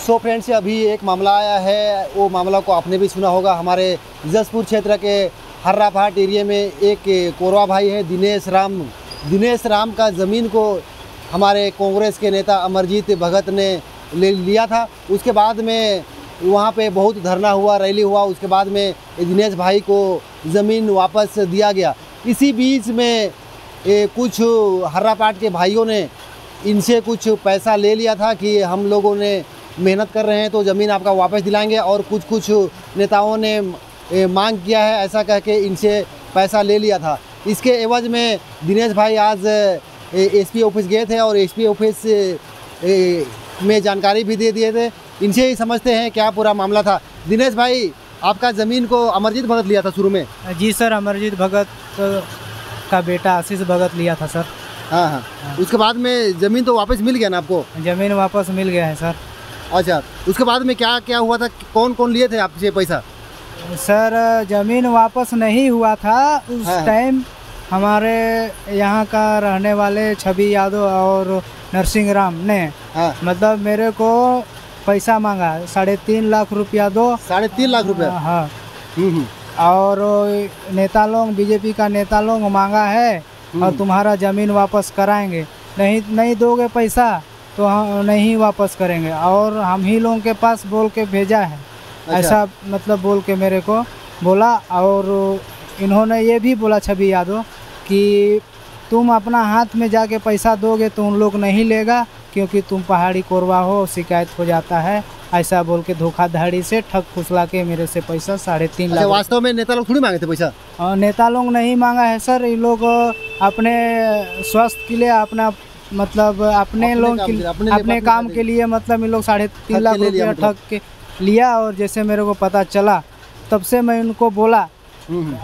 So friends, अभी एक मामला आया है, वो मामला को आपने भी सुना होगा। हमारे जसपुर क्षेत्र के हर्रापाट एरिया में एक कोरवा भाई है दिनेश राम का ज़मीन को हमारे कांग्रेस के नेता अमरजीत भगत ने ले लिया था। उसके बाद में वहाँ पे बहुत धरना हुआ, रैली हुआ। उसके बाद में दिनेश भाई को ज़मीन वापस दिया गया। इसी बीच में कुछ हर्रापाट के भाइयों ने इनसे कुछ पैसा ले लिया था कि हम लोगों ने मेहनत कर रहे हैं तो ज़मीन आपका वापस दिलाएंगे, और कुछ नेताओं ने मांग किया है ऐसा कह के इनसे पैसा ले लिया था। इसके एवज में दिनेश भाई आज एसपी ऑफिस गए थे और एसपी ऑफिस में जानकारी भी दे दिए थे। इनसे ही समझते हैं क्या पूरा मामला था। दिनेश भाई, आपका ज़मीन को अमरजीत भगत लिया था शुरू में? जी सर, अमरजीत भगत का बेटा आशीष भगत लिया था सर। हाँ। उसके बाद में ज़मीन तो वापस मिल गया ना आपको? ज़मीन वापस मिल गया है सर। अच्छा, उसके बाद में क्या क्या हुआ था? कौन कौन लिए थे आपसे पैसा? सर, ज़मीन वापस नहीं हुआ था उस टाइम। हमारे यहाँ का रहने वाले छवि यादव और नरसिंह राम ने मतलब मेरे को पैसा मांगा, 3.5 लाख रुपया दो। 3.5 लाख रुपया? हाँ। और नेता लोग, बीजेपी का नेता लोग मांगा है और तुम्हारा ज़मीन वापस कराएंगे, नहीं दोगे पैसा तो हम नहीं वापस करेंगे। और हम ही लोगों के पास बोल के भेजा है। अच्छा। ऐसा मतलब बोल के मेरे को बोला। और इन्होंने ये भी बोला, छवि यादव, कि तुम अपना हाथ में जाके पैसा दोगे तो उन लोग नहीं लेगा क्योंकि तुम पहाड़ी कोरवा हो, शिकायत हो जाता है। ऐसा बोल के धोखाधड़ी से ठग फुसला के मेरे से पैसा 3.5 लाख। वास्तव में नेता लोग थोड़ी मांगे थे पैसा? नेता लोग नहीं मांगा है सर। ये लोग अपने स्वास्थ्य के लिए, अपना मतलब अपने काम के लिए मतलब इन लोग 3.5 लाख रुपया ठग के लिया। और जैसे मेरे को पता चला तब से मैं इनको बोला,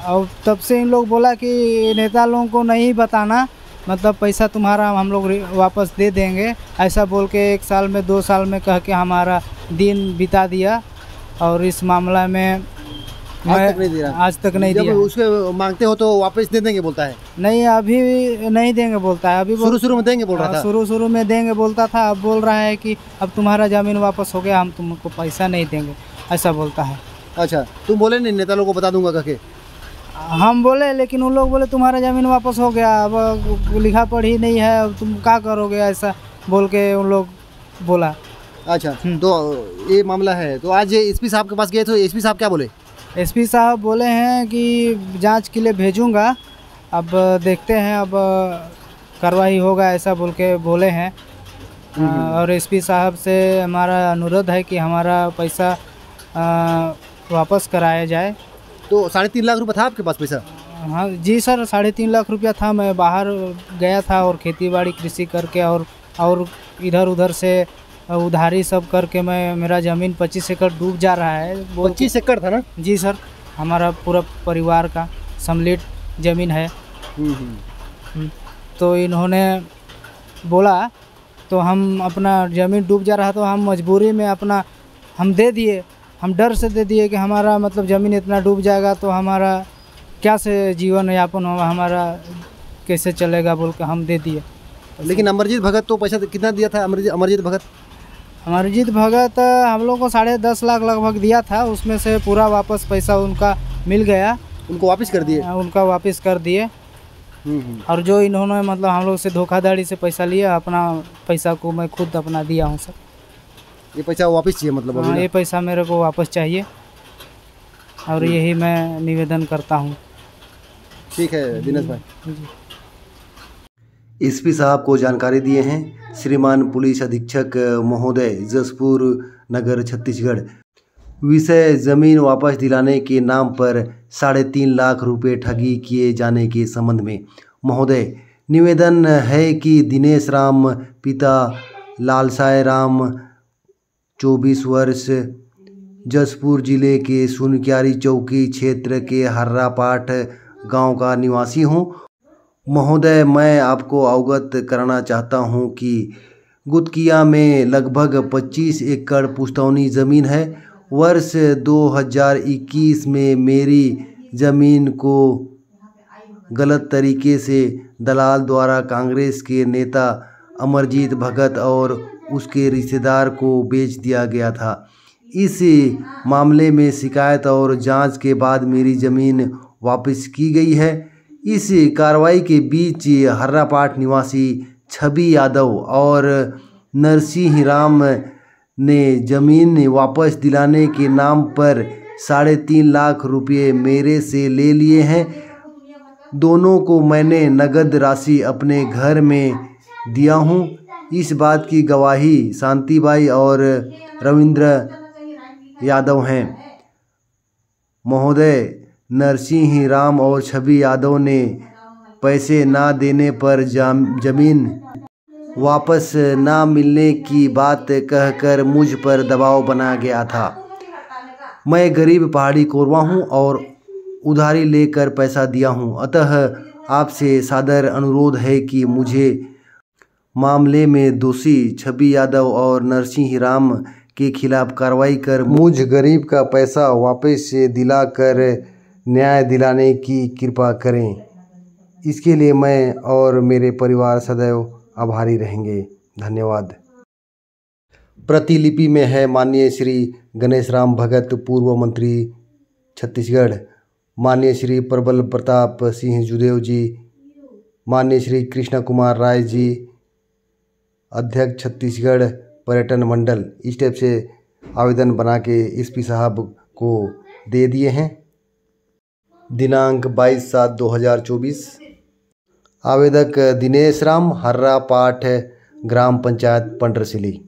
और तब से इन लोग बोला कि नेता लोगों को नहीं बताना, मतलब पैसा तुम्हारा हम लोग वापस दे देंगे। ऐसा बोल के 1 साल में 2 साल में कह के हमारा दिन बिता दिया। और इस मामला में आज तक नहीं दिया। उसके मांगते हो तो वापस दे देंगे बोलता है? नहीं, अभी नहीं देंगे बोलता है। अभी शुरू में देंगे बोल रहा था। शुरू में देंगे बोलता था। अब बोल रहा है कि अब तुम्हारा ज़मीन वापस हो गया, हम तुमको पैसा नहीं देंगे, ऐसा बोलता है। अच्छा, तुम बोले नहीं नेता लोगों को बता दूंगा करके? हम बोले, लेकिन उन लोग बोले तुम्हारा ज़मीन वापस हो गया, अब लिखा पढ़ी नहीं है, अब तुम क्या करोगे, ऐसा बोल के उन लोग बोला। अच्छा, तो ये मामला है। तो आज एसपी साहब के पास गए तो एसपी साहब क्या बोले? एसपी साहब बोले हैं कि जांच के लिए भेजूंगा, अब देखते हैं, अब कार्रवाई होगा, ऐसा बोल के बोले हैं। और एसपी साहब से हमारा अनुरोध है कि हमारा पैसा वापस कराया जाए। तो 3.5 लाख रुपया था आपके पास पैसा? हाँ जी सर, 3.5 लाख रुपया था। मैं बाहर गया था और खेतीबाड़ी कृषि करके और इधर उधर से उधारी सब करके मेरा ज़मीन 25 एकड़ डूब जा रहा है। 25 एकड़ था ना? जी सर, हमारा पूरा परिवार का सम्मिलित ज़मीन है। तो इन्होंने बोला, तो हम अपना ज़मीन डूब जा रहा तो हम मजबूरी में हम दे दिए। हम डर से दे दिए कि हमारा मतलब ज़मीन इतना डूब जाएगा तो हमारा क्या से जीवन यापन होगा, हमारा कैसे चलेगा बोल के हम दे दिए। लेकिन अमरजीत भगत तो पैसा कितना दिया था? अमरजीत भगत हम लोग को 10.5 लाख लगभग दिया था। उसमें से पूरा वापस पैसा उनका मिल गया। उनको वापस कर दिए? उनका वापस कर दिए। और जो इन्होंने मतलब हम लोग से धोखाधड़ी से पैसा लिया, अपना पैसा को मैं खुद अपना दिया हूँ सर। ये पैसा वापस चाहिए मतलब? हाँ, ये पैसा मेरे को वापस चाहिए और यही मैं निवेदन करता हूँ। ठीक है दिनेश भाई। एसपी साहब को जानकारी दिए हैं श्रीमान पुलिस अधीक्षक महोदय, जसपुर नगर, छत्तीसगढ़। विषय ज़मीन वापस दिलाने के नाम पर 3.5 लाख रुपए ठगी किए जाने के संबंध में महोदय, निवेदन है कि दिनेश राम पिता लालसाय राम 24 वर्ष, जसपुर जिले के सुनक्यारी चौकी क्षेत्र के हर्रापाट गांव का निवासी हूं। महोदय, मैं आपको अवगत कराना चाहता हूं कि गुदकिया में लगभग 25 एकड़ पुश्तौनी ज़मीन है। वर्ष 2021 में मेरी ज़मीन को गलत तरीके से दलाल द्वारा कांग्रेस के नेता अमरजीत भगत और उसके रिश्तेदार को बेच दिया गया था। इस मामले में शिकायत और जांच के बाद मेरी ज़मीन वापस की गई है। इस कार्रवाई के बीच हर्रापाट निवासी छवि यादव और नरसिंह राम ने ज़मीन वापस दिलाने के नाम पर 3.5 लाख रुपये मेरे से ले लिए हैं। दोनों को मैंने नगद राशि अपने घर में दिया हूँ। इस बात की गवाही शांतिबाई और रविंद्र यादव हैं। महोदय, नरसिंह राम और छवि यादव ने पैसे ना देने पर ज़मीन वापस ना मिलने की बात कहकर मुझ पर दबाव बनाया गया था। मैं गरीब पहाड़ी कोरवा हूँ और उधारी लेकर पैसा दिया हूँ, अतः आपसे सादर अनुरोध है कि मुझे मामले में दोषी छवि यादव और नरसिंह राम के खिलाफ कार्रवाई कर मुझ गरीब का पैसा वापस दिलाकर न्याय दिलाने की कृपा करें। इसके लिए मैं और मेरे परिवार सदैव आभारी रहेंगे। धन्यवाद। प्रतिलिपि में है माननीय श्री गणेश राम भगत, पूर्व मंत्री छत्तीसगढ़, माननीय श्री प्रबल प्रताप सिंह जुदेव जी, माननीय श्री कृष्ण कुमार राय जी, अध्यक्ष छत्तीसगढ़ पर्यटन मंडल। इस टाइप से आवेदन बना के एसपी साहब को दे दिए हैं। दिनांक 22/7/2024। आवेदक दिनेश राम, हर्रापाट, ग्राम पंचायत पंडरसिली।